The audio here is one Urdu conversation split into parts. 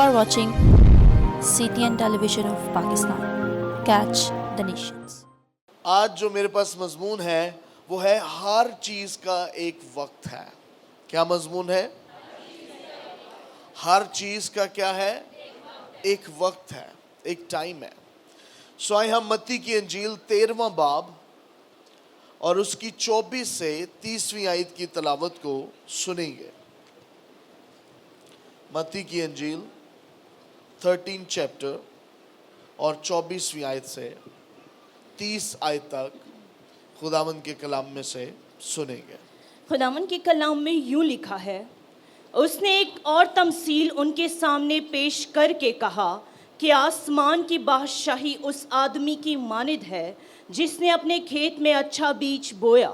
are watching CTN Television of Pakistan. Catch the nations. آج جو میرے پاس مضمون ہے وہ ہے ہر چیز کا ایک وقت ہے. کیا مضمون ہے؟ ہر چیز کا کیا ہے؟ ایک وقت ہے، ایک ٹائم ہے. سو آئے ہم متی کی انجیل 13واں باب اور اس کی 24 سے 30ویں آیت کی تلاوت کو سنیں گے. متی کی انجیل 13 چیپٹر اور 24ویں آیت سے 30 آیت تک خداوند کے کلام میں سے سنیں گے. خداوند کے کلام میں یوں لکھا ہے، اس نے ایک اور تمثیل ان کے سامنے پیش کر کے کہا کہ آسمان کی بادشاہی اس آدمی کی مانند ہے جس نے اپنے کھیت میں اچھا بیج بویا،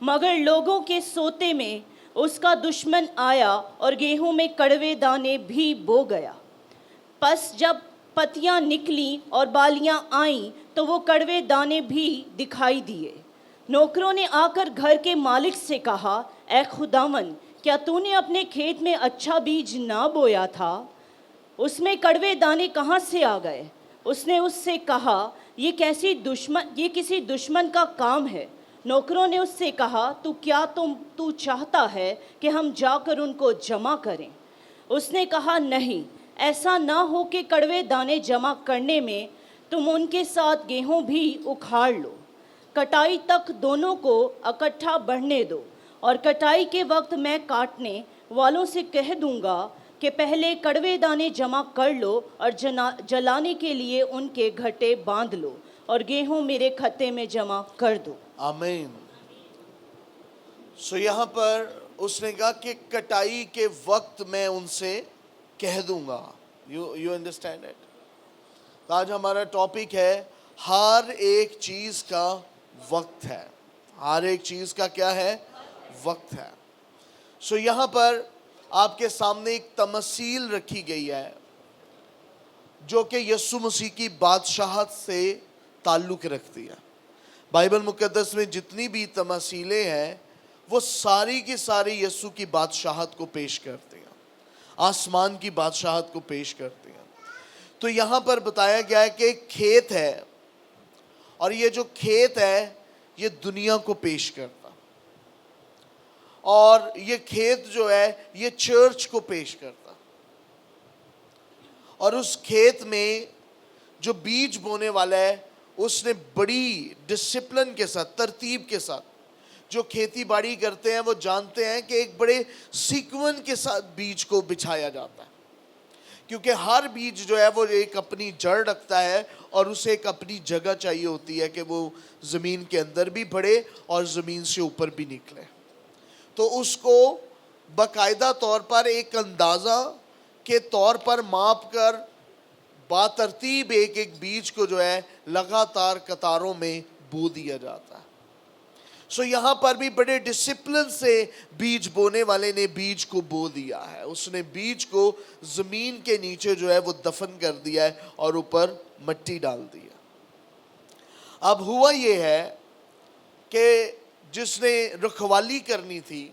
مگر لوگوں کے سوتے میں اس کا دشمن آیا اور گیہوں میں کڑوے دانے بھی بو گیا. پس جب پتیاں نکلیں اور بالیاں آئیں تو وہ کڑوے دانے بھی دکھائی دیے. نوکروں نے آ کر گھر کے مالک سے کہا، اے خداوند، کیا تو نے اپنے کھیت میں اچھا بیج نہ بویا تھا؟ اس میں کڑوے دانے کہاں سے آ گئے؟ اس نے اس سے کہا، یہ کسی دشمن کا کام ہے. نوکروں نے اس سے کہا، تو چاہتا ہے کہ ہم جا کر ان کو جمع کریں؟ اس نے کہا، نہیں، ایسا نہ ہو کہ کڑوے دانے جمع کرنے میں تم ان کے ساتھ گیہوں بھی اکھاڑ لو. کٹائی تک دونوں کو اکٹھا بڑھنے دو، اور کٹائی کے وقت میں کاٹنے والوں سے کہہ دوں گا کہ پہلے کڑوے دانے جمع کر لو اور جلانے کے لیے ان کے گھٹے باندھ لو، اور گیہوں میرے کھتے میں جمع کر دو. آمین. سو یہاں پر اس نے کہا کہ کٹائی کے وقت میں ان سے کہہ دوں گا. You understand it? آج ہمارا ٹاپک ہے ہر ایک چیز کا وقت ہے. ہر ایک چیز کا کیا ہے؟ وقت ہے. سو یہاں پر آپ کے سامنے ایک تمثیل رکھی گئی ہے جو کہ یسوع مسیح کی بادشاہت سے تعلق رکھتی ہے. بائبل مقدس میں جتنی بھی تمثیلیں ہیں وہ ساری کی ساری یسوع کی بادشاہت کو پیش کرتی ہیں، آسمان کی بادشاہت کو پیش کرتی ہیں. تو یہاں پر بتایا گیا ہے کہ ایک کھیت ہے، اور یہ جو کھیت ہے یہ دنیا کو پیش کرتا، اور یہ کھیت جو ہے یہ چرچ کو پیش کرتا. اور اس کھیت میں جو بیج بونے والا ہے اس نے بڑی ڈسپلن کے ساتھ، ترتیب کے ساتھ، جو کھیتی باڑی کرتے ہیں وہ جانتے ہیں کہ ایک بڑے سیکوین کے ساتھ بیج کو بچھایا جاتا ہے، کیونکہ ہر بیج جو ہے وہ ایک اپنی جڑ رکھتا ہے اور اسے ایک اپنی جگہ چاہیے ہوتی ہے کہ وہ زمین کے اندر بھی بڑھے اور زمین سے اوپر بھی نکلے. تو اس کو باقاعدہ طور پر ایک اندازہ کے طور پر ماپ کر باترتیب ایک ایک بیج کو جو ہے لگاتار قطاروں میں بو دیا جاتا ہے. سو یہاں پر بھی بڑے ڈسپلن سے بیج بونے والے نے بیج کو بو دیا ہے. اس نے بیج کو زمین کے نیچے جو ہے وہ دفن کر دیا ہے اور اوپر مٹی ڈال دی ہے. اب ہوا یہ ہے کہ جس نے رکھوالی کرنی تھی،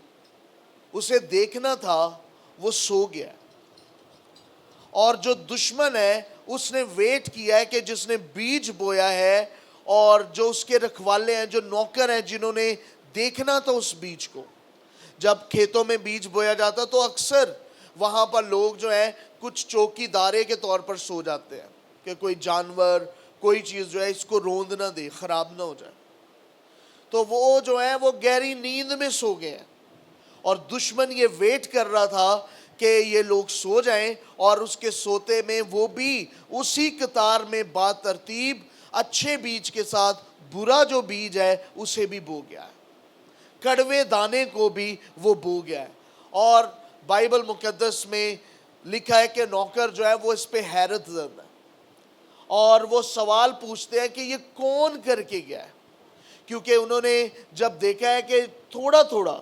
اسے دیکھنا تھا، وہ سو گیا. اور جو دشمن ہے اس نے ویٹ کیا ہے کہ جس نے بیج بویا ہے، اور جو اس کے رکھوالے ہیں، جو نوکر ہیں جنہوں نے دیکھنا تھا اس بیج کو. جب کھیتوں میں بیج بویا جاتا تو اکثر وہاں پر لوگ جو ہیں کچھ چوکی دارے کے طور پر سو جاتے ہیں کہ کوئی جانور، کوئی چیز جو ہے اس کو روند نہ دے، خراب نہ ہو جائے. تو وہ جو ہیں وہ گہری نیند میں سو گئے ہیں، اور دشمن یہ ویٹ کر رہا تھا کہ یہ لوگ سو جائیں، اور اس کے سوتے میں وہ بھی اسی قطار میں باترتیب اچھے بیج کے ساتھ برا جو بیج ہے اسے بھی بو گیا ہے، کڑوے دانے کو بھی وہ بو گیا ہے. اور بائبل مقدس میں لکھا ہے کہ نوکر جو ہے وہ اس پہ حیرت زدہ ہے، اور وہ سوال پوچھتے ہیں کہ یہ کون کر کے گیا ہے، کیونکہ انہوں نے جب دیکھا ہے کہ تھوڑا تھوڑا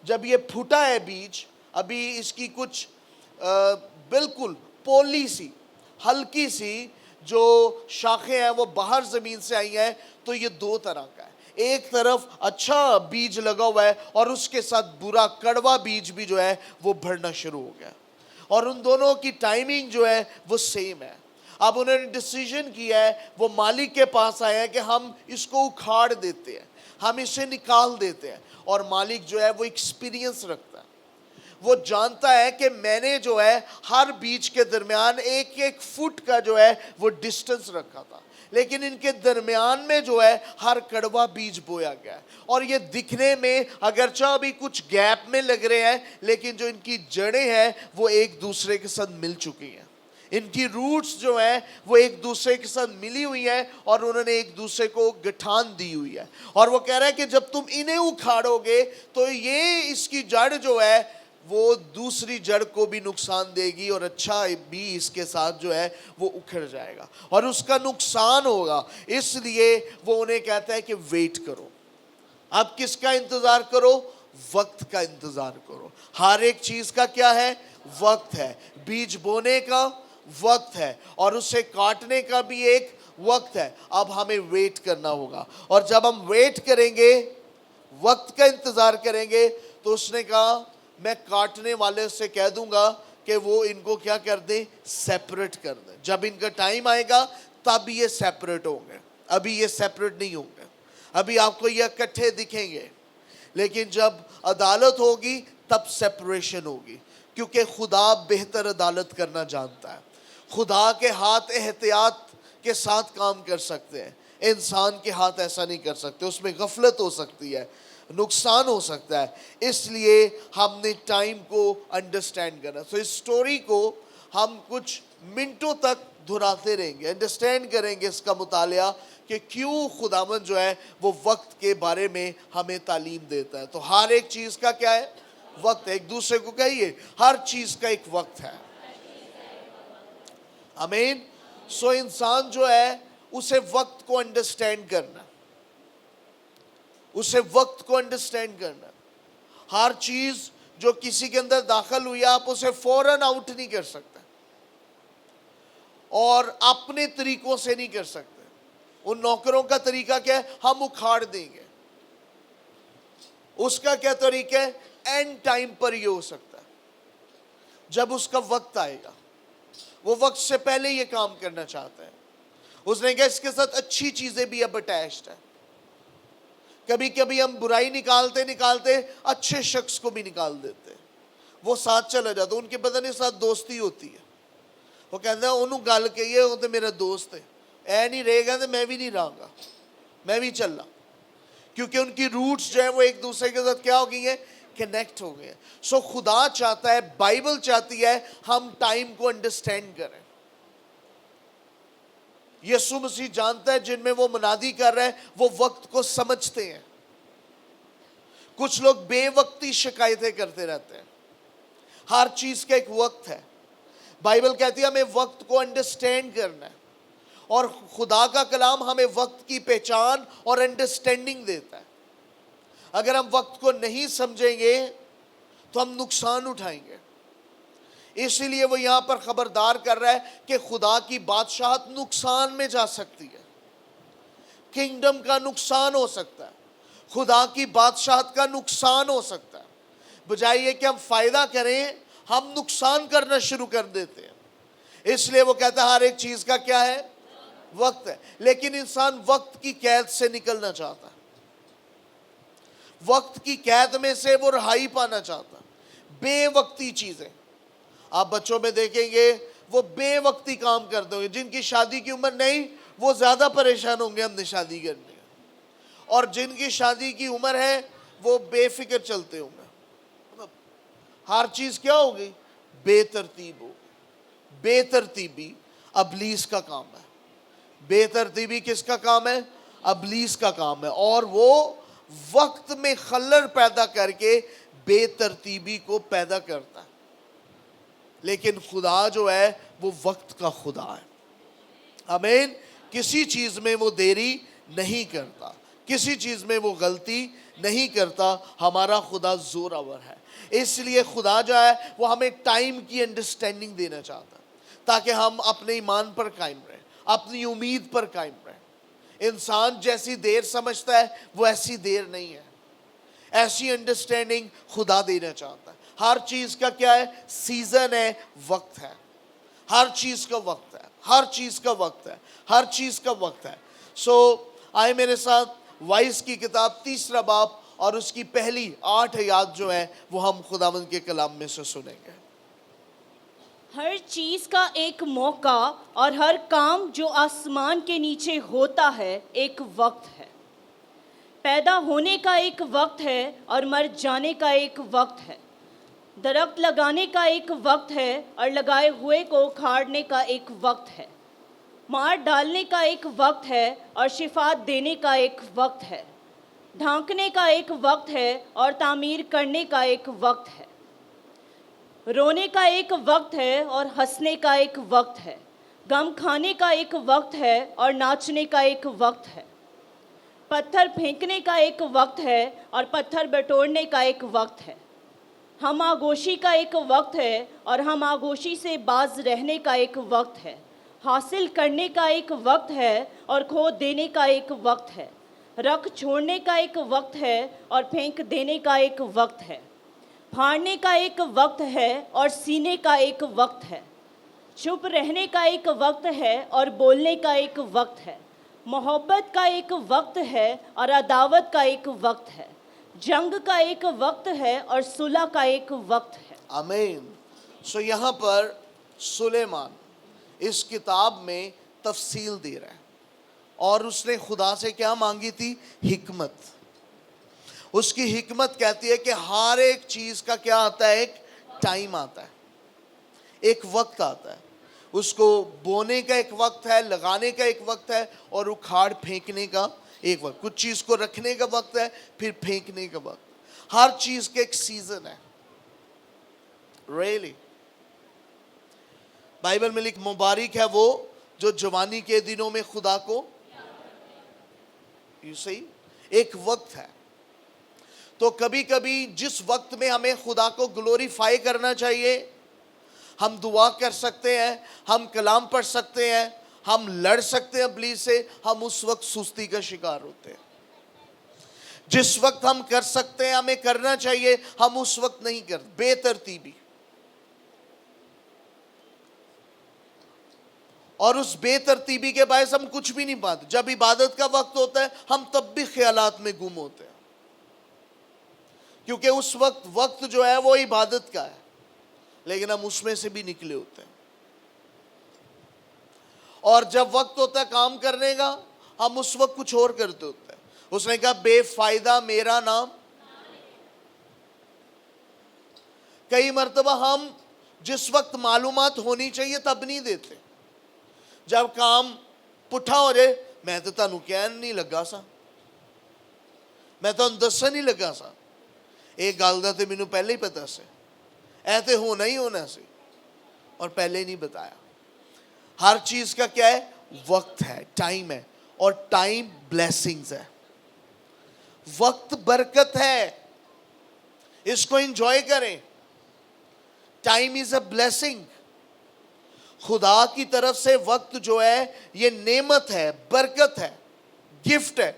جب یہ پھوٹا ہے بیج، ابھی اس کی کچھ بالکل پولی سی، ہلکی سی جو شاخیں ہیں وہ باہر زمین سے آئی ہیں، تو یہ دو طرح کا ہے. ایک طرف اچھا بیج لگا ہوا ہے اور اس کے ساتھ برا کڑوا بیج بھی جو ہے وہ بڑھنا شروع ہو گیا. اور ان دونوں کی ٹائمنگ جو ہے وہ سیم ہے. اب انہوں نے ڈیسیژن کیا ہے, وہ مالک کے پاس آئے ہیں کہ ہم اس کو اکھاڑ دیتے ہیں, ہم اسے نکال دیتے ہیں. اور مالک جو ہے وہ ایکسپیرینس رکھتا ہے, وہ جانتا ہے کہ میں نے جو ہے ہر بیج کے درمیان ایک ایک فٹ کا جو ہے وہ ڈسٹنس رکھا تھا, لیکن ان کے درمیان میں جو ہے ہر کڑوا بیج بویا گیا ہے. اور یہ دکھنے میں اگرچہ ابھی کچھ گیپ میں لگ رہے ہیں, لیکن جو ان کی جڑیں ہیں وہ ایک دوسرے کے ساتھ مل چکی ہیں. ان کی روٹس جو ہیں وہ ایک دوسرے کے ساتھ ملی ہوئی ہیں, اور انہوں نے ایک دوسرے کو گٹھان دی ہوئی ہے. اور وہ کہہ رہا ہے کہ جب تم انہیں اکھاڑو گے تو یہ اس کی جڑ جو ہے وہ دوسری جڑ کو بھی نقصان دے گی, اور اچھا بھی اس کے ساتھ جو ہے وہ اکھڑ جائے گا اور اس کا نقصان ہوگا. اس لیے وہ انہیں کہتا ہے کہ ویٹ کرو. اب کس کا انتظار کرو؟ وقت کا انتظار کرو. ہر ایک چیز کا کیا ہے؟ وقت ہے. بیج بونے کا وقت ہے, اور اسے کاٹنے کا بھی ایک وقت ہے. اب ہمیں ویٹ کرنا ہوگا, اور جب ہم ویٹ کریں گے, وقت کا انتظار کریں گے, تو اس نے کہا میں کاٹنے والے سے کہہ دوں گا کہ وہ ان کو کیا کر دیں؟ سیپریٹ کر دیں. جب ان کا ٹائم آئے گا تب یہ سیپریٹ ہوں گے, ابھی یہ سیپریٹ نہیں ہوں گے. ابھی آپ کو یہ اکٹھے دکھیں گے, لیکن جب عدالت ہوگی تب سیپریشن ہوگی, کیونکہ خدا بہتر عدالت کرنا جانتا ہے. خدا کے ہاتھ احتیاط کے ساتھ کام کر سکتے ہیں, انسان کے ہاتھ ایسا نہیں کر سکتے. اس میں غفلت ہو سکتی ہے, نقصان ہو سکتا ہے. اس لیے ہم نے ٹائم کو انڈرسٹینڈ کرنا. تو اس سٹوری کو ہم کچھ منٹوں تک دہراتے رہیں گے, انڈرسٹینڈ کریں گے اس کا مطالعہ کہ کیوں خداوند جو ہے وہ وقت کے بارے میں ہمیں تعلیم دیتا ہے. تو ہر ایک چیز کا کیا ہے؟ وقت ہے. ایک دوسرے کو کہیے ہر چیز کا ایک وقت ہے. آمین. سو انسان جو ہے اسے وقت کو انڈرسٹینڈ کرنا, اسے وقت کو انڈرسٹینڈ کرنا. ہر چیز جو کسی کے اندر داخل ہوئی آپ اسے فوراً آؤٹ نہیں کر سکتے, اور اپنے طریقوں سے نہیں کر سکتے. ان نوکروں کا طریقہ کیا ہے؟ ہم اکھاڑ دیں گے. اس کا کیا طریقہ ہے؟ اینڈ ٹائم پر یہ ہو سکتا ہے, جب اس کا وقت آئے گا. وہ وقت سے پہلے یہ کام کرنا چاہتا ہے. اس نے کہا اس کے ساتھ اچھی چیزیں بھی اب اٹیچڈ ہیں. کبھی کبھی ہم برائی نکالتے اچھے شخص کو بھی نکال دیتے, وہ ساتھ چلا جاتا. ان کے بدن کے ساتھ دوستی ہوتی ہے. وہ کہتے ہیں انہوں گل کہیے وہ تو میرا دوست ہے, اے نہیں رہے گا تو میں بھی نہیں رہا گا, میں بھی چل رہا. کیونکہ ان کی روٹس جو ہیں وہ ایک دوسرے کے ساتھ کیا ہو گئی ہیں؟ کنیکٹ ہو گئے ہیں. سو خدا چاہتا ہے, بائبل چاہتی ہے ہم ٹائم کو انڈرسٹینڈ کریں. یسوع مسیح جانتا ہے جن میں وہ منادی کر رہا ہے وہ وقت کو سمجھتے ہیں. کچھ لوگ بے وقتی شکایتیں کرتے رہتے ہیں. ہر چیز کا ایک وقت ہے. بائبل کہتی ہے ہمیں وقت کو انڈرسٹینڈ کرنا ہے, اور خدا کا کلام ہمیں وقت کی پہچان اور انڈرسٹینڈنگ دیتا ہے. اگر ہم وقت کو نہیں سمجھیں گے تو ہم نقصان اٹھائیں گے. اسی لیے وہ یہاں پر خبردار کر رہا ہے کہ خدا کی بادشاہت نقصان میں جا سکتی ہے, کنگڈم کا نقصان ہو سکتا ہے, خدا کی بادشاہت کا نقصان ہو سکتا ہے. بجائے یہ کہ ہم فائدہ کریں ہم نقصان کرنا شروع کر دیتے ہیں. اس لیے وہ کہتا ہے ہر ایک چیز کا کیا ہے؟ وقت ہے. لیکن انسان وقت کی قید سے نکلنا چاہتا ہے, وقت کی قید میں سے وہ رہائی پانا چاہتا ہے. بے وقتی چیزیں آپ بچوں میں دیکھیں گے وہ بے وقتی کام کرتے ہوں گے. جن کی شادی کی عمر نہیں وہ زیادہ پریشان ہوں گے ہم نے شادی کرنی ہے, اور جن کی شادی کی عمر ہے وہ بے فکر چلتے ہوں گے. ہر چیز کیا ہوگی؟ بے ترتیب ہوگی. بے ترتیبی ابلیس کا کام ہے. بے ترتیبی کس کا کام ہے؟ ابلیس کا کام ہے. اور وہ وقت میں خلل پیدا کر کے بے ترتیبی کو پیدا کرتا ہے. لیکن خدا جو ہے وہ وقت کا خدا ہے. آمین. کسی چیز میں وہ دیری نہیں کرتا, کسی چیز میں وہ غلطی نہیں کرتا. ہمارا خدا زوراور ہے. اس لیے خدا جو ہے وہ ہمیں ٹائم کی انڈرسٹینڈنگ دینا چاہتا ہے تاکہ ہم اپنے ایمان پر قائم رہیں, اپنی امید پر قائم رہیں. انسان جیسی دیر سمجھتا ہے وہ ایسی دیر نہیں ہے. ایسی انڈرسٹینڈنگ خدا دینا چاہتا ہے. ہر چیز کا کیا ہے؟ سیزن ہے، وقت ہے. ہر چیز کا وقت ہے، ہر چیز کا وقت ہے، ہر چیز کا وقت ہے. سو آئے میرے ساتھ وائس کی کتاب 3 باب اور اس کی پہلی 8 آیات جو ہیں وہ ہم خداوند کے کلام میں سے سنیں گے. ہر چیز کا ایک موقع اور ہر کام جو آسمان کے نیچے ہوتا ہے ایک وقت ہے. پیدا ہونے کا ایک وقت ہے اور مر جانے کا ایک وقت ہے. درخت لگانے کا ایک وقت ہے اور لگائے ہوئے کو اکھاڑنے کا ایک وقت ہے. مار ڈالنے کا ایک وقت ہے اور شفا دینے کا ایک وقت ہے. ڈھانکنے کا ایک وقت ہے اور تعمیر کرنے کا ایک وقت ہے. رونے کا ایک وقت ہے اور ہنسنے کا ایک وقت ہے. غم کھانے کا ایک وقت ہے اور ناچنے کا ایک وقت ہے. پتھر پھینکنے کا ایک وقت ہے اور پتھر بٹورنے کا ایک وقت ہے. ہم آگوشی کا ایک وقت ہے اور ہم آگوشی سے باز رہنے کا ایک وقت ہے. حاصل کرنے کا ایک وقت ہے اور کھو دینے کا ایک وقت ہے. رکھ چھوڑنے کا ایک وقت ہے اور پھینک دینے کا ایک وقت ہے. پھاڑنے کا ایک وقت ہے اور سینے کا ایک وقت ہے. چپ رہنے کا ایک وقت ہے اور بولنے کا ایک وقت ہے. محبت کا ایک وقت ہے اور عداوت کا ایک وقت ہے. جنگ کا ایک وقت ہے اور صلح کا ایک وقت ہے. آمین. سو یہاں پر سلیمان اس کتاب میں تفصیل دے رہا ہے اور اس نے خدا سے کیا مانگی تھی؟ حکمت. اس کی حکمت کہتی ہے کہ ہر ایک چیز کا کیا آتا ہے؟ ایک ٹائم آتا ہے، ایک وقت آتا ہے. اس کو بونے کا ایک وقت ہے، لگانے کا ایک وقت ہے اور اکھاڑ پھینکنے کا ایک وقت. کچھ چیز کو رکھنے کا وقت ہے، پھر پھینکنے کا وقت. ہر چیز کا ایک سیزن ہے. ریئلی بائبل میں لکھ مبارک ہے وہ جو جوانی کے دنوں میں خدا کو ایک وقت ہے. تو کبھی کبھی جس وقت میں ہمیں خدا کو گلوریفائی کرنا چاہیے، ہم دعا کر سکتے ہیں، ہم کلام پڑھ سکتے ہیں، ہم لڑ سکتے ہیں ابلیس سے، ہم اس وقت سستی کا شکار ہوتے ہیں. جس وقت ہم کر سکتے ہیں، ہمیں کرنا چاہیے، ہم اس وقت نہیں کرتے. بے ترتیبی. اور اس بے ترتیبی کے باعث ہم کچھ بھی نہیں پاتے. جب عبادت کا وقت ہوتا ہے ہم تب بھی خیالات میں گم ہوتے ہیں، کیونکہ اس وقت جو ہے وہ عبادت کا ہے، لیکن ہم اس میں سے بھی نکلے ہوتے ہیں. اور جب وقت ہوتا ہے کام کرنے کا، ہم اس وقت کچھ اور کرتے ہوتے ہیں. اس نے کہا بے فائدہ میرا نام. کئی مرتبہ ہم جس وقت معلومات ہونی چاہیے تب نہیں دیتے. جب کام پٹھا ہو جائے، میں تو تانوں کہن نہیں لگا سا، میں تو دسن نہیں لگا سا، ایک گل دا تے مینوں پہلے ہی پتا سے، اے تے ہونا ہی ہونا سی، اور پہلے نہیں بتایا. ہر چیز کا کیا ہے؟ وقت ہے، ٹائم ہے. اور ٹائم بلیسنگز ہے. وقت برکت ہے، اس کو انجوائے کریں. Time is a blessing. خدا کی طرف سے وقت جو ہے یہ نعمت ہے، برکت ہے، گفٹ ہے.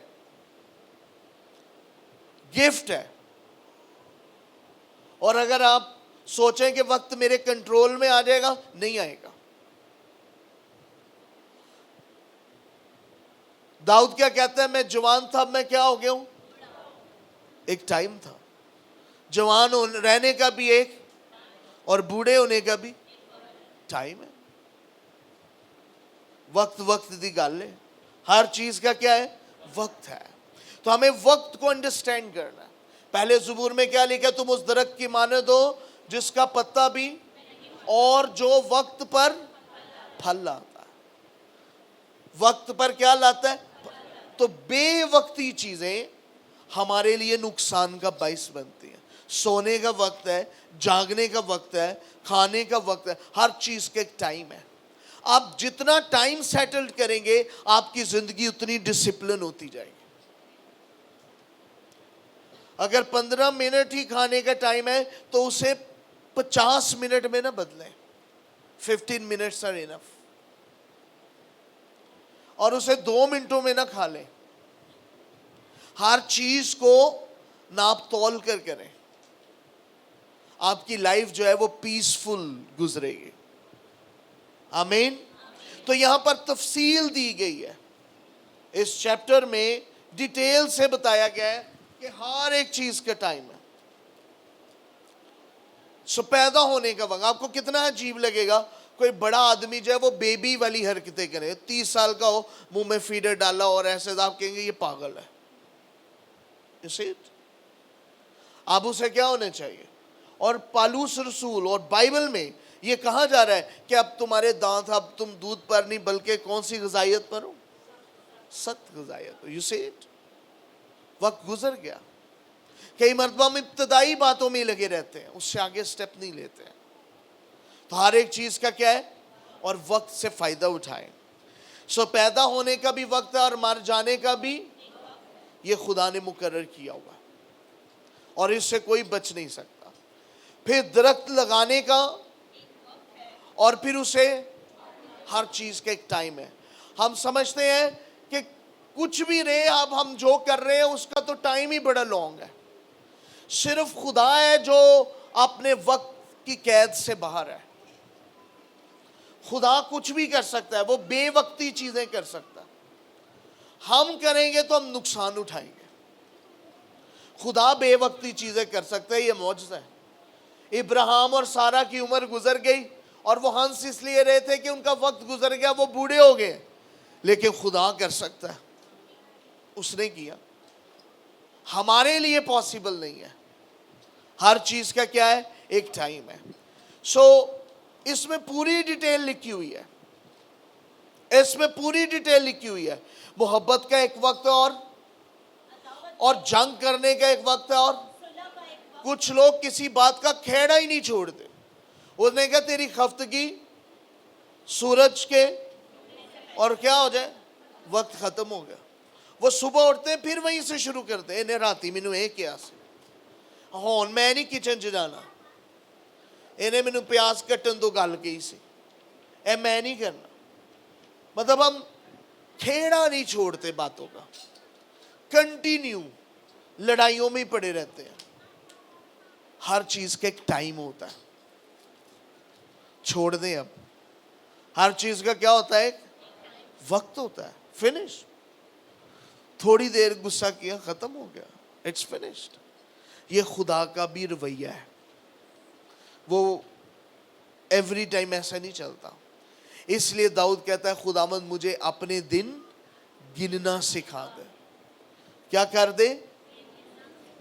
گفٹ ہے. اور اگر آپ سوچیں کہ وقت میرے کنٹرول میں آ جائے گا، نہیں آئے گا. داؤد کیا کہتا ہے؟ میں جوان تھا، اب میں کیا ہو گیا ہوں؟ ایک ٹائم تھا. جوان رہنے کا بھی ایک اور بوڑھے ہونے کا بھی ٹائم ہے. وقت دی گل ہے. ہر چیز کا کیا ہے؟ وقت ہے. تو ہمیں وقت کو انڈرسٹینڈ کرنا ہے. پہلے زبور میں کیا لکھا؟ تم اس درخت کی مانند ہو جس کا پتا بھی اور جو وقت پر پھل لاتا ہے. وقت پر کیا لاتا ہے؟ تو بے وقتی چیزیں ہمارے لیے نقصان کا باعث بنتی ہیں. سونے کا وقت ہے، جاگنے کا وقت ہے، کھانے کا وقت ہے. ہر چیز کا ایک ٹائم ہے. آپ جتنا ٹائم سیٹلڈ کریں گے آپ کی زندگی اتنی ڈسپلن ہوتی جائے گی. اگر 15 منٹ ہی کھانے کا ٹائم ہے تو اسے 50 منٹ میں نہ بدلیں. 15 منٹس are enough. اور اسے 2 منٹوں میں نہ کھا لیں. ہر چیز کو ناپ تول کر کریں. آپ کی لائف جو ہے وہ پیسفل گزرے گی. آمین. تو یہاں پر تفصیل دی گئی ہے, اس چیپٹر میں ڈیٹیل سے بتایا گیا ہے کہ ہر ایک چیز کا ٹائم ہے. سو پیدا ہونے کا وقت, آپ کو کتنا عجیب لگے گا کوئی بڑا آدمی جو ہے وہ بیبی والی حرکتیں کرے, 30 سال کا ہو, منہ میں فیڈر ڈالا اور ایسے, آپ کہیں گے یہ پاگل ہے. You see it? اب اسے کیا ہونا چاہیے؟ اور پالوس رسول اور بائبل میں یہ کہا جا رہا ہے کہ اب تمہارے دانت, اب تم دودھ پر نہیں بلکہ کون سی غذائیت پر ہو؟ سخت غذائیت. You see it? وقت گزر گیا. کئی مرتبہ ہم ابتدائی باتوں میں لگے رہتے ہیں, اس سے آگے سٹیپ نہیں لیتے ہیں. تو ہر ایک چیز کا کیا ہے, اور وقت سے فائدہ اٹھائیں. سو پیدا ہونے کا بھی وقت ہے اور مر جانے کا بھی, یہ خدا نے مقرر کیا ہوا اور اس سے کوئی بچ نہیں سکتا. پھر درخت لگانے کا, اور پھر اسے ہر چیز کا ایک ٹائم ہے. ہم سمجھتے ہیں کہ کچھ بھی رہے, اب ہم جو کر رہے ہیں اس کا تو ٹائم ہی بڑا لانگ ہے. صرف خدا ہے جو اپنے وقت کی قید سے باہر ہے. خدا کچھ بھی کر سکتا ہے, وہ بے وقتی چیزیں کر سکتا ہے. ہم کریں گے تو ہم نقصان اٹھائیں گے. خدا بے وقتی چیزیں کر سکتا ہے, یہ معجزہ ہے. ابراہیم اور سارہ کی عمر گزر گئی اور وہ ہنس اس لیے رہے تھے کہ ان کا وقت گزر گیا, وہ بوڑھے ہو گئے, لیکن خدا کر سکتا ہے, اس نے کیا. ہمارے لیے پاسبل نہیں ہے. ہر چیز کا کیا ہے, ایک ٹائم ہے. سو اس میں پوری ڈیٹیل لکھی ہوئی ہے, اس میں پوری ڈیٹیل لکھی ہوئی ہے. محبت کا ایک وقت ہے اور جنگ کرنے کا ایک وقت ہے. اور کچھ لوگ کسی بات کا کھیڑا ہی نہیں چھوڑتے. اس نے کہا تیری خفتگی سورج کے اور کیا ہو جائے, وقت ختم ہو گیا. وہ صبح اٹھتے ہیں پھر وہیں سے شروع کرتے ہیں, انہیں راتی مینو یہ کیا سے ہون میں نہیں کچن چ جانا, انہیں مینو پیاز کٹن تو گل گئی سی, اے میں نہیں کرنا. مطلب ہم کھیڑا نہیں چھوڑتے باتوں کا, کنٹینیو لڑائیوں میں ہی پڑے رہتے ہیں. ہر چیز کا ایک ٹائم ہوتا ہے. چھوڑ دیں اب, ہر چیز کا کیا ہوتا ہے, ایک وقت ہوتا ہے. فنش. تھوڑی دیر غصہ کیا, ختم ہو گیا, اٹس فنشڈ. یہ خدا کا بھی رویہ ہے, وہ ایوری ٹائم ایسا نہیں چلتا. اس لیے داؤد کہتا ہے خداوند مجھے اپنے دن گننا سکھا دے. کیا کر دے؟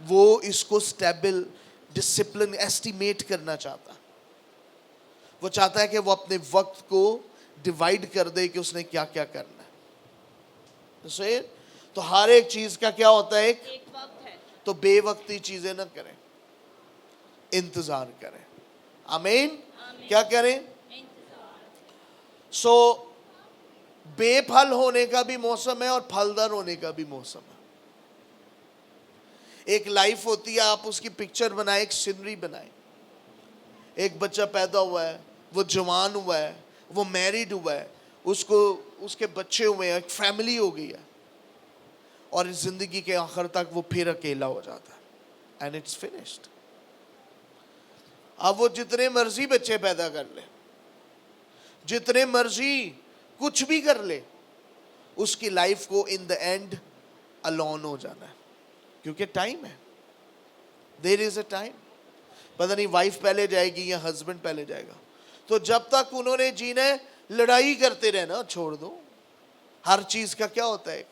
وہ اس کو سٹیبل, ڈسپلن, ایسٹیمیٹ کرنا چاہتا. وہ چاہتا ہے کہ وہ اپنے وقت کو ڈیوائیڈ کر دے کہ اس نے کیا کیا کرنا ہے. تو ہر ایک چیز کا کیا ہوتا ہے, ایک وقت ہے. تو بے وقتی چیزیں نہ کریں, انتظار کریں. آمین. کیا کریں؟ سو بے پھل ہونے کا بھی موسم ہے اور پھلدار ہونے کا بھی موسم ہے. ایک لائف ہوتی ہے, آپ اس کی پکچر بنائیں, ایک سینری بنائیں. ایک بچہ پیدا ہوا ہے, وہ جوان ہوا ہے, وہ میریڈ ہوا ہے, اس کے بچے ہوئے ہیں, ایک فیملی ہو گئی ہے, اور زندگی کے آخر تک وہ پھر اکیلا ہو جاتا ہے. And it's finished. اب وہ جتنے مرضی بچے پیدا کر لے, جتنے مرضی کچھ بھی کر لے, اس کی لائف کو ان دا اینڈ الون ہو جانا ہے, کیونکہ ٹائم ہے. دیر از اے ٹائم. پتہ نہیں وائف پہلے جائے گی یا ہسبینڈ پہلے جائے گا. تو جب تک انہوں نے جینا ہے لڑائی کرتے رہنا, چھوڑ دو. ہر چیز کا کیا ہوتا ہے,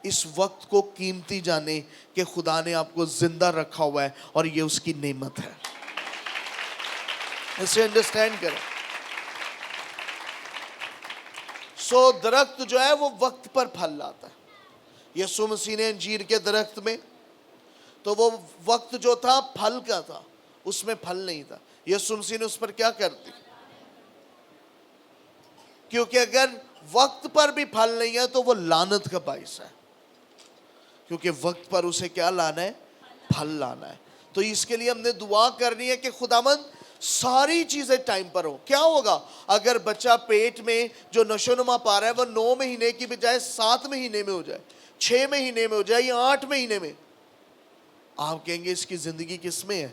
اس وقت کو قیمتی جانے کہ خدا نے آپ کو زندہ رکھا ہوا ہے اور یہ اس کی نعمت ہے. اسے انڈرسٹینڈ کریں. سو درخت جو ہے وہ وقت پر پھل لاتا ہے. یسوع مسیح نے انجیر کے درخت میں, تو وہ وقت جو تھا پھل کا تھا, اس میں پھل نہیں تھا. یسوع مسیح نے اس پر کیا کر دی, کیونکہ اگر وقت پر بھی پھل نہیں ہے تو وہ لعنت کا باعث ہے, کیونکہ وقت پر اسے کیا لانا ہے, پھل لانا ہے. تو اس کے لیے ہم نے دعا کرنی ہے کہ خداوند ساری چیزیں ٹائم پر ہو. کیا ہوگا اگر بچہ پیٹ میں جو نشو نما پا رہا ہے وہ 9 مہینے کی بجائے 7 مہینے میں ہو جائے, 6 مہینے میں ہو جائے یا 8 مہینے میں, آپ کہیں گے اس کی زندگی کس میں ہے,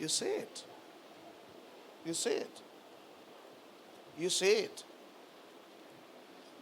You say it. You say it. You say it.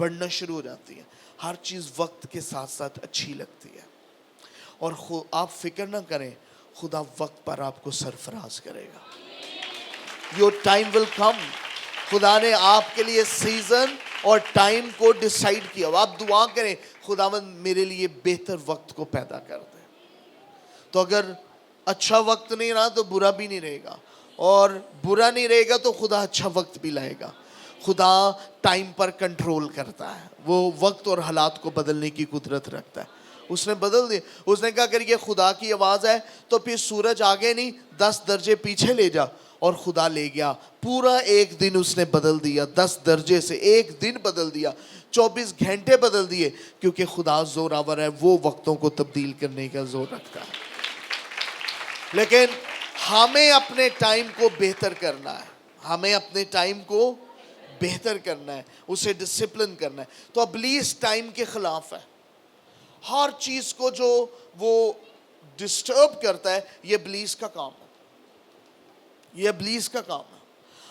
بڑھنا شروع ہو جاتی ہیں. ہر چیز وقت کے ساتھ ساتھ اچھی لگتی ہے. اور آپ فکر نہ کریں, خدا وقت پر آپ کو سرفراز کرے گا. Your time will come. خدا نے آپ کے لیے سیزن اور ٹائم کو ڈیسائیڈ کیا. آپ دعا کریں, خداوند میرے لیے بہتر وقت کو پیدا کر دے. تو اگر اچھا وقت نہیں رہا تو برا بھی نہیں رہے گا, اور برا نہیں رہے گا تو خدا اچھا وقت بھی لائے گا. خدا ٹائم پر کنٹرول کرتا ہے, وہ وقت اور حالات کو بدلنے کی قدرت رکھتا ہے. اس نے بدل دیا. اس نے کہا اگر یہ خدا کی آواز ہے تو پھر سورج آگے نہیں 10 درجے پیچھے لے جا, اور خدا لے گیا. پورا ایک دن اس نے بدل دیا, 10 درجے سے ایک دن بدل دیا, 24 گھنٹے بدل دیے, کیونکہ خدا زوراور ہے, وہ وقتوں کو تبدیل کرنے کا زور رکھتا ہے. لیکن ہمیں اپنے ٹائم کو بہتر کرنا ہے, ہمیں اپنے ٹائم کو بہتر کرنا ہے, اسے ڈسپلن کرنا ہے. تو ابلیس ٹائم کے خلاف ہے. ہر چیز کو جو وہ ڈسٹرب کرتا ہے, یہ ابلیس کا کام ہے. یہ ابلیس کا کام ہے.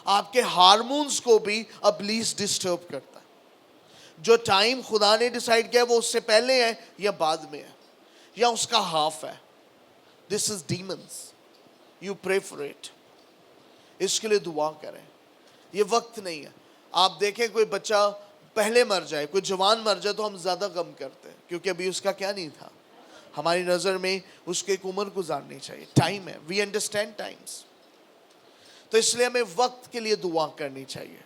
آپ کے ہارمونز کو بھی ابلیس ڈسٹرب کرتا ہے. جو ٹائم خدا نے ڈیسائیڈ کیا وہ اس سے پہلے ہے یا بعد میں ہے, یا اس کا ہاف ہے. This is demons. You pray for it. اس کے لیے دعا کریں. یہ وقت نہیں ہے. آپ دیکھیں کوئی بچہ پہلے مر جائے, کوئی جوان مر جائے تو ہم زیادہ غم کرتے ہیں, کیونکہ ابھی اس کا کیا نہیں تھا. ہماری نظر میں اس کے ایک عمر گزارنی چاہیے. ٹائم ہے. We understand times. تو اس لیے ہمیں وقت کے لیے دعا کرنی چاہیے.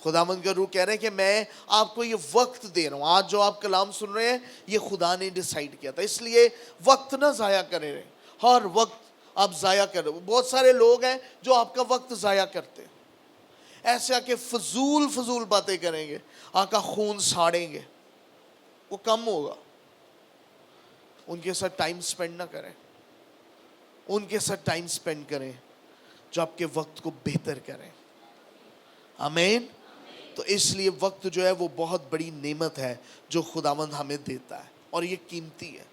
خداوند کا روح کہہ رہے ہیں کہ میں آپ کو یہ وقت دے رہا ہوں. آج جو آپ کلام سن رہے ہیں یہ خدا نے ڈیسائیڈ کیا تھا, اس لیے وقت نہ ضائع کرے رہے. ہر وقت آپ ضائع کر رہے. بہت سارے لوگ ہیں جو آپ کا وقت ضائع کرتے ہیں, ایسے آ کے فضول باتیں کریں گے, آ کا خون ساڑیں گے. وہ کم ہوگا. ان کے ساتھ ٹائم سپینڈ نہ کریں. ان کے ساتھ ٹائم سپینڈ کریں جو آپ کے وقت کو بہتر کریں. آمین. تو اس لیے وقت جو ہے وہ بہت بڑی نعمت ہے جو خداوند ہمیں دیتا ہے, اور یہ قیمتی ہے.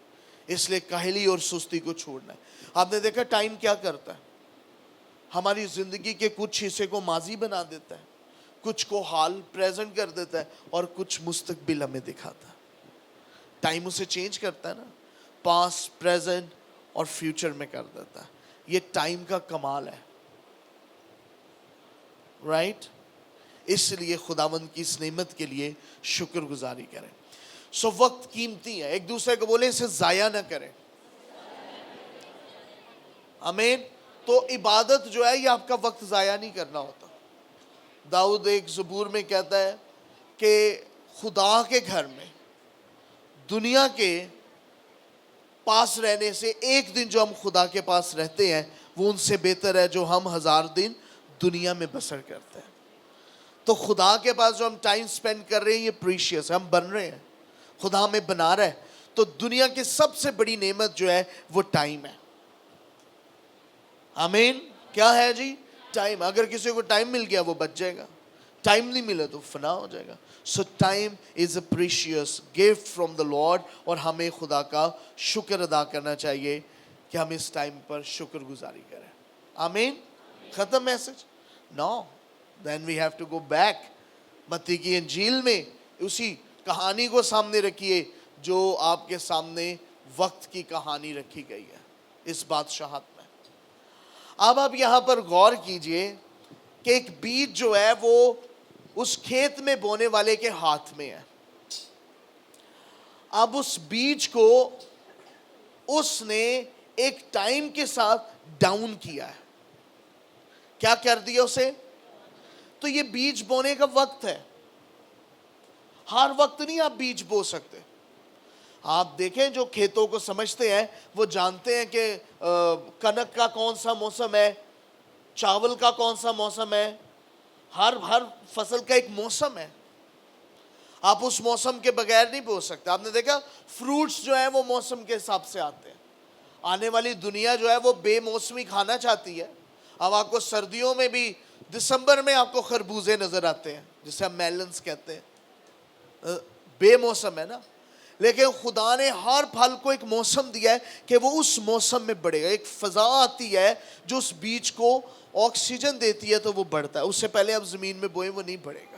اس لیے کاہلی اور سستی کو چھوڑنا ہے. آپ نے دیکھا ٹائم کیا کرتا ہے, ہماری زندگی کے کچھ حصے کو ماضی بنا دیتا ہے, کچھ کو حال پریزنٹ کر دیتا ہے, اور کچھ مستقبل ہمیں دکھاتا ہے. ٹائم اسے چینج کرتا ہے نا, پاسٹ, پریزنٹ اور فیوچر میں کر دیتا ہے. یہ ٹائم کا کمال ہے. رائٹ. اس لیے خداوند کی اس نعمت کے لیے شکر گزاری کریں. سو وقت قیمتی ہے. ایک دوسرے کو بولیں اسے ضائع نہ کریں. آمین. تو عبادت جو ہے یہ آپ کا وقت ضائع نہیں کرنا ہوتا. داؤد ایک زبور میں کہتا ہے کہ خدا کے گھر میں دنیا کے پاس رہنے سے ایک دن جو ہم خدا کے پاس رہتے ہیں وہ ان سے بہتر ہے جو ہم 1000 دن دنیا میں بسر کرتے ہیں. تو خدا کے پاس جو ہم ٹائم سپینڈ کر رہے ہیں یہ پریشیس ہے. ہم بن رہے ہیں, خدا ہمیں بنا رہا ہے. تو دنیا کی سب سے بڑی نعمت جو ہے وہ ٹائم ہے. آمین. کیا ہے جی؟ ٹائم. اگر کسی کو ٹائم مل گیا وہ بچ جائے گا, ٹائم نہیں ملا تو فنا ہو جائے گا. So time is a precious gift from the lord, اور ہمیں خدا کا شکر ادا کرنا چاہیے کہ ہم اس ٹائم پر شکر گزاری کریں. آمین. ختم message? No. Then we have to go back. Matti کی انجیل میں اسی کہانی کو سامنے رکھیے جو آپ کے سامنے وقت کی کہانی رکھی گئی ہے اس بادشاہت میں. اب آپ یہاں پر غور کیجئے کہ ایک بیج جو ہے وہ اس کھیت میں بونے والے کے ہاتھ میں ہے. اب اس بیج کو اس نے ایک ٹائم کے ساتھ ڈاؤن کیا ہے. کیا کر دیا اسے؟ تو یہ بیج بونے کا وقت ہے. ہر وقت نہیں آپ بیج بو سکتے. آپ دیکھیں جو کھیتوں کو سمجھتے ہیں وہ جانتے ہیں کہ کنک کا کون سا موسم ہے, چاول کا کون سا موسم ہے. ہر فصل کا ایک موسم ہے. آپ اس موسم کے بغیر نہیں بو سکتے. آپ نے دیکھا فروٹس جو ہیں وہ موسم کے حساب سے آتے ہیں. آنے والی دنیا جو ہے وہ بے موسمی کھانا چاہتی ہے. اب آپ کو سردیوں میں بھی دسمبر میں آپ کو خربوزے نظر آتے ہیں جسے ہم میلنز کہتے ہیں, بے موسم ہے نا. لیکن خدا نے ہر پھل کو ایک موسم دیا ہے کہ وہ اس موسم میں بڑھے گا. ایک فضا آتی ہے جو اس بیج کو آکسیجن دیتی ہے تو وہ بڑھتا ہے. اس سے پہلے اب زمین میں بوئے وہ نہیں بڑھے گا.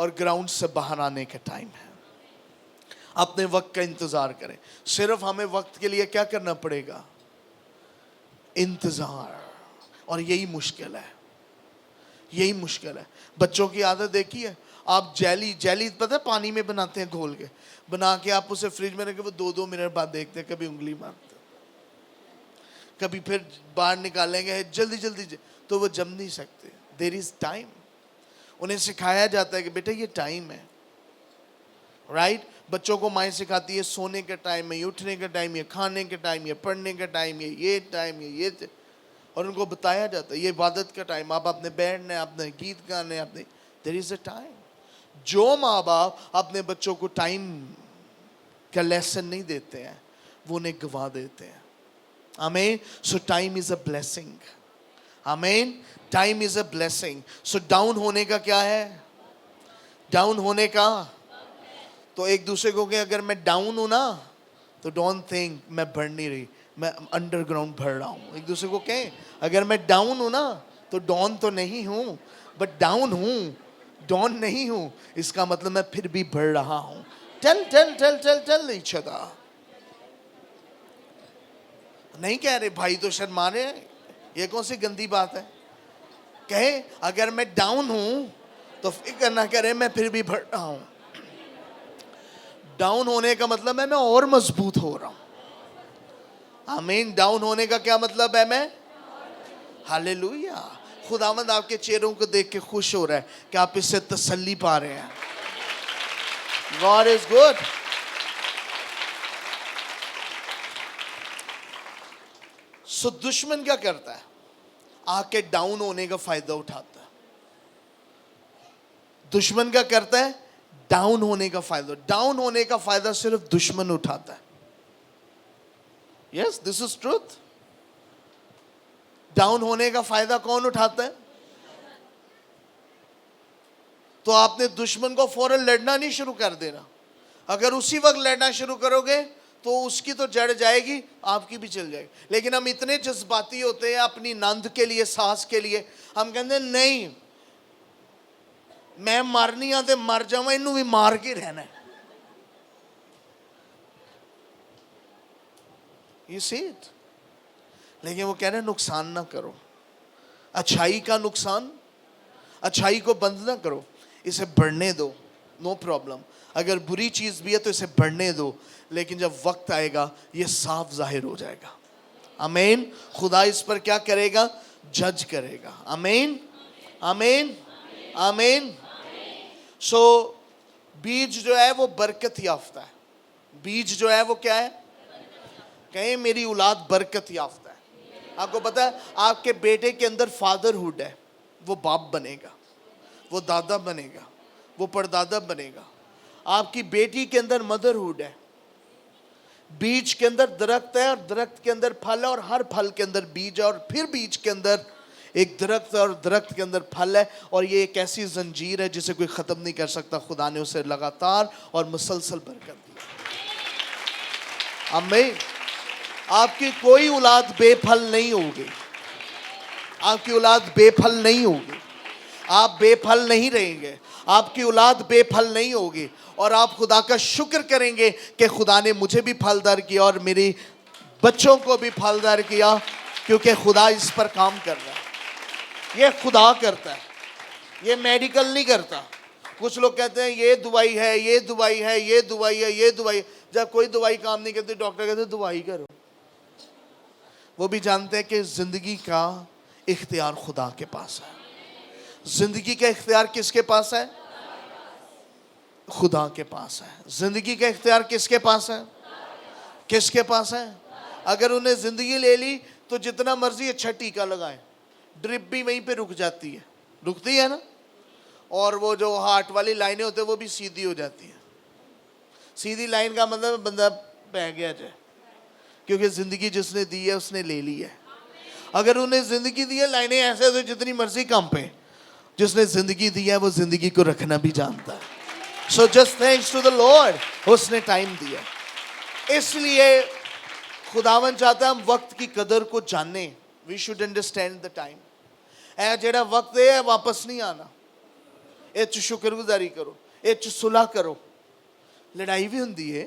اور گراؤنڈ سے باہر آنے کا ٹائم ہے. اپنے وقت کا انتظار کریں. صرف ہمیں وقت کے لیے کیا کرنا پڑے گا؟ انتظار. اور یہی مشکل ہے, یہی مشکل ہے. بچوں کی عادت دیکھی ہے آپ؟ جیلی پتہ ہے پانی میں بناتے ہیں گھول کے, بنا کے آپ اسے فریج میں رکھیں, وہ 2 منٹ بعد دیکھتے ہیں, کبھی انگلی مارتے, کبھی پھر باہر نکالیں گے جلدی جلدی, تو وہ جم نہیں سکتے. دیر از ٹائم. انہیں سکھایا جاتا ہے کہ بیٹا یہ ٹائم ہے, رائٹ. بچوں کو مائیں سکھاتی ہے سونے کا ٹائم ہے, یہ اٹھنے کا ٹائم, یہ کھانے کا ٹائم, یہ پڑھنے کا ٹائم, یہ ٹائم, یہ اور ان کو بتایا جاتا ہے یہ عبادت کا ٹائم, آپ اپنے بیٹھنا ہے, اپنے گیت گانے, اپنے دیر از اے ٹائم. جو ماں باپ اپنے بچوں کو ٹائم کا لیسن نہیں دیتے ہیں وہ انہیں گوا دیتے ہیں. آمین. سو ٹائم از اے بلیسنگ. آمین. Time is a blessing. So down ہونے کا کیا ہے؟ ڈاؤن ہونے کا. تو ایک دوسرے کو کہ اگر میں ڈاؤن ہوں نا تو ڈونٹ تھنک میں بڑھ نہیں رہی, میں انڈر گراؤنڈ بڑھ رہا ہوں. ایک دوسرے کو کہیں اگر میں ڈاؤن ہوں نا تو ڈاؤن تو نہیں ہوں, بٹ ڈاؤن ہوں, ڈاؤن نہیں ہوں, اس کا مطلب میں پھر بھی بڑھ رہا ہوں. ٹل نہیں چھدا. نہیں کہہ رہے بھائی تو شرما رہے ہیں, یہ کون سی گندی بات ہے؟ کہے اگر میں ڈاؤن ہوں تو فکر نہ کرے میں پھر بھی بڑھ رہا ہوں. ڈاؤن ہونے کا مطلب ہے میں اور مضبوط ہو رہا ہوں. آمین. ڈاؤن ہونے کا کیا مطلب ہے؟ میں ہاللیلویا. خداوند آپ کے چہروں کو دیکھ کے خوش ہو رہا ہے کہ آپ اس سے تسلی پا رہے ہیں. God is good. سو دشمن کیا کرتا ہے؟ آ کے ڈاؤن ہونے کا فائدہ اٹھاتا ہے. دشمن کیا کرتا ہے؟ ڈاؤن ہونے کا فائدہ. ڈاؤن ہونے کا فائدہ صرف دشمن اٹھاتا ہے. یس, دس از ٹروتھ. ڈاؤن ہونے کا فائدہ کون اٹھاتا ہے؟ تو آپ نے دشمن کو فوراً لڑنا نہیں شروع کر دینا. اگر اسی وقت لڑنا شروع کرو گے تو اس کی تو جڑ جائے گی, آپ کی بھی چل جائے گی. لیکن ہم اتنے جذباتی ہوتے ہیں اپنی نند کے لیے, ساس کے لیے, ہم کہتے ہیں نہیں میں مرنی ہاں تے مر جاواں, انہوں بھی مار کے رہنا ہے. You see it. لیکن وہ کہہ رہے ہیں نقصان نہ کرو, اچھائی کا نقصان, اچھائی کو بند نہ کرو, اسے بڑھنے دو. No problem. اگر بری چیز بھی ہے تو اسے بڑھنے دو, لیکن جب وقت آئے گا یہ صاف ظاہر ہو جائے گا. آمین. خدا اس پر کیا کرے گا؟ جج کرے گا. آمین, آمین, آمین. سو بیج جو ہے وہ برکت یافتہ ہے. بیج جو ہے وہ کیا ہے؟ کہیں میری اولاد برکت یافتہ ہے. آپ کو پتا ہے آپ کے بیٹے کے اندر فادر ہوڈ ہے, وہ باپ بنے گا, وہ دادا بنے گا, وہ پردادا بنے گا. آپ کی بیٹی کے اندر مدر ہوڈ ہے. بیج کے اندر درخت ہے اور درخت کے اندر پھل ہے, اور ہر پھل کے اندر بیج ہے, اور پھر بیج کے اندر ایک درخت ہے, اور درخت کے اندر پھل ہے. اور یہ ایک ایسی زنجیر ہے جسے کوئی ختم نہیں کر سکتا. خدا نے اسے لگاتار اور مسلسل برکت دی. آمین. آپ کی کوئی اولاد بے پھل نہیں ہوگی. آپ کی اولاد بے پھل نہیں ہوگی. آپ بے پھل نہیں رہیں گے. آپ کی اولاد بے پھل نہیں ہوگی. اور آپ خدا کا شکر کریں گے کہ خدا نے مجھے بھی پھلدار کیا اور میری بچوں کو بھی پھلدار کیا, کیونکہ خدا اس پر کام کر رہا ہے. یہ خدا کرتا ہے, یہ میڈیکل نہیں کرتا. کچھ لوگ کہتے ہیں یہ دوائی ہے, یہ دوائی ہے, یہ دوائی ہے, یہ دوائی. جب کوئی دوائی کام نہیں کرتی ڈاکٹر کہتے ہیں دوائی کرو. وہ بھی جانتے ہیں کہ زندگی کا اختیار خدا کے پاس ہے. زندگی کا اختیار کس کے پاس ہے؟ خدا کے پاس ہے. زندگی کا اختیار کس کے پاس ہے؟ کس کے پاس ہے؟ اگر انہیں زندگی لے لی تو جتنا مرضی اچھا ٹیکہ لگائیں, ڈرپ بھی وہیں پہ رک جاتی ہے, رکتی ہے نا. اور وہ جو ہارٹ والی لائنیں ہوتے ہیں وہ بھی سیدھی ہو جاتی ہیں. سیدھی لائن کا مطلب بندہ بہ گیا جائے, کیونکہ زندگی جس نے دی ہے اس نے لے لی ہے. اگر انہیں زندگی دی ہے لائنیں ایسے ہوتے جتنی مرضی کم پہ, جس نے زندگی دی ہے وہ زندگی کو رکھنا بھی جانتا ہے. So just thanks to the lord, اس نے ٹائم دیا. اس لیے خداوند چاہتا ہے ہم وقت کی قدر کو جانیں. We should understand the time. اے جڑا وقت ہے واپس نہیں آنا. ਇਹ 'ਚ ਸ਼ੁਕਰਗੁਜ਼ਾਰੀ ਕਰੋ, ਇਹ 'ਚ ਸੁਲ੍ਹਾ ਕਰੋ। ਲੜਾਈ ਵੀ ਹੁੰਦੀ ਹੈ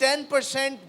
10%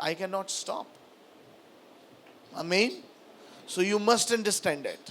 I cannot stop. Amen. So you must understand it.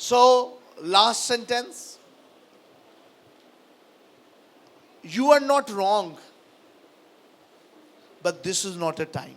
So, last sentence. You are not wrong, but this is not a time.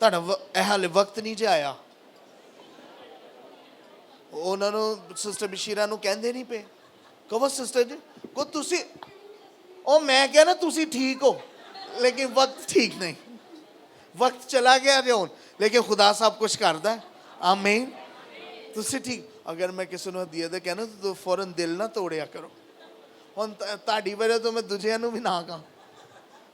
ਤੁਹਾਡਾ ਹਾਲੇ ਵਕਤ ਨਹੀਂ ਜੇ ਆਇਆ। ਉਹਨਾਂ ਨੂੰ ਸਿਸਟਰ ਬਸ਼ੀਰਾ ਨੂੰ ਕਹਿੰਦੇ ਨਹੀਂ ਪਏ, ਕਹੋ ਸਿਸਟਰ ਜੀ ਕੋ ਤੁਸੀਂ, ਉਹ ਮੈਂ ਕਿਹਾ ਨਾ ਤੁਸੀਂ ਠੀਕ ਹੋ, ਲੇਕਿਨ ਵਕਤ ਠੀਕ ਨਹੀਂ, ਵਕਤ ਚਲਾ ਗਿਆ ਜੇ ਹੁਣ, ਲੇਕਿਨ ਖੁਦਾ ਸਭ ਕੁਝ ਕਰਦਾ ਹੈ, ਆਮੀਨ। ਤੁਸੀਂ ਠੀਕ। ਅਗਰ ਮੈਂ ਕਿਸੇ ਨੂੰ ਹਦੀਆ ਦੇ ਕਹਿਣਾ ਤਾਂ ਫੌਰਨ ਦਿਲ ਨਾ ਤੋੜਿਆ ਕਰੋ, ਹੁਣ ਤੁਹਾਡੀ ਵਜ੍ਹਾ ਤੋਂ ਮੈਂ ਦੂਜਿਆਂ ਨੂੰ ਵੀ ਨਾ ਕਹਾਂ,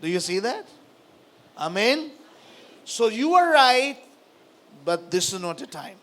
Do you see that? Amen. So you are right, but this is not a time.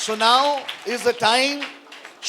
So now is the time।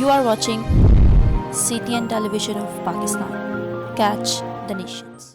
You are watching CTN Television of Pakistan. Catch the nations.